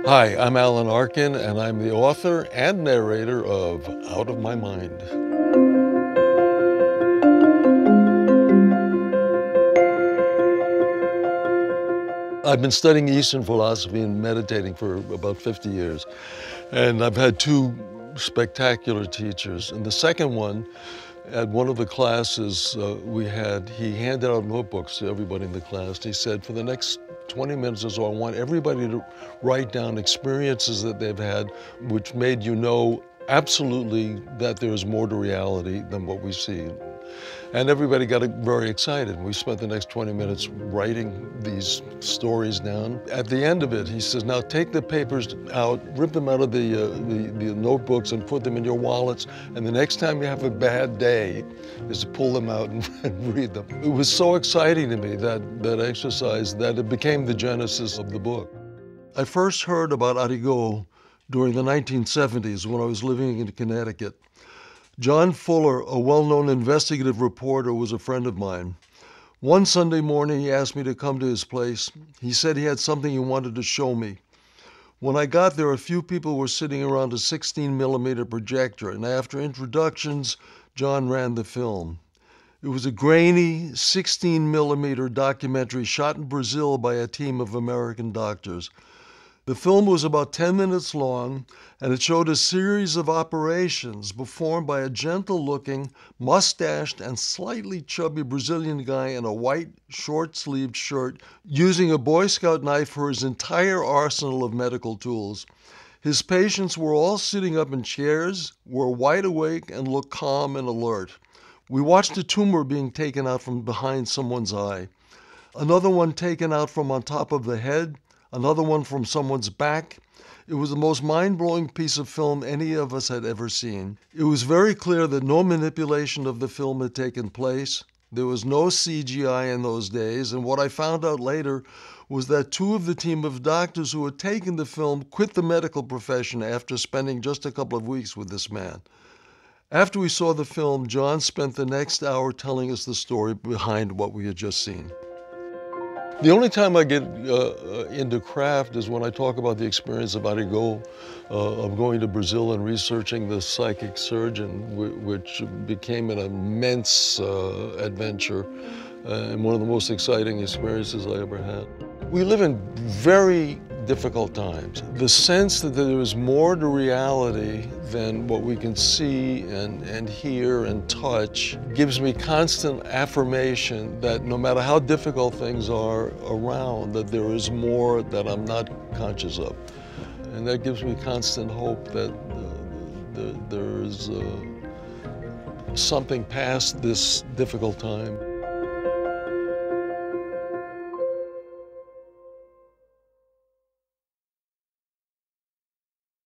Hi, I'm Alan Arkin, and I'm the author and narrator of Out of My Mind. I've been studying Eastern philosophy and meditating for about 50 years, and I've had two spectacular teachers. And the second one, at one of the classes he handed out notebooks to everybody in the class. He said, for the next 20 minutes or so, I want everybody to write down experiences that they've had which made you know absolutely that there's more to reality than what we see. And everybody got very excited. We spent the next 20 minutes writing these stories down. At the end of it, he says, now take the papers out, rip them out of the notebooks and put them in your wallets. And the next time you have a bad day is to pull them out and read them. It was so exciting to me, that exercise, that it became the genesis of the book. I first heard about Audible during the 1970s when I was living in Connecticut. John Fuller, a well-known investigative reporter, was a friend of mine. One Sunday morning, he asked me to come to his place. He said he had something he wanted to show me. When I got there, a few people were sitting around a 16mm projector, and after introductions, John ran the film. It was a grainy 16mm documentary shot in Brazil by a team of American doctors. The film was about 10 minutes long, and it showed a series of operations performed by a gentle-looking, mustached, and slightly chubby Brazilian guy in a white, short-sleeved shirt using a Boy Scout knife for his entire arsenal of medical tools. His patients were all sitting up in chairs, were wide awake, and looked calm and alert. We watched a tumor being taken out from behind someone's eye, another one taken out from on top of the head, another one from someone's back. It was the most mind-blowing piece of film any of us had ever seen. It was very clear that no manipulation of the film had taken place. There was no CGI in those days, and what I found out later was that two of the team of doctors who had taken the film quit the medical profession after spending just a couple of weeks with this man. After we saw the film, John spent the next hour telling us the story behind what we had just seen. The only time I get into craft is when I talk about the experience of Audible, of going to Brazil and researching the psychic surgeon, which became an immense adventure and one of the most exciting experiences I ever had. We live in very difficult times. The sense that there is more to reality than what we can see and hear and touch gives me constant affirmation that no matter how difficult things are around, that there is more that I'm not conscious of. And that gives me constant hope that there is something past this difficult time.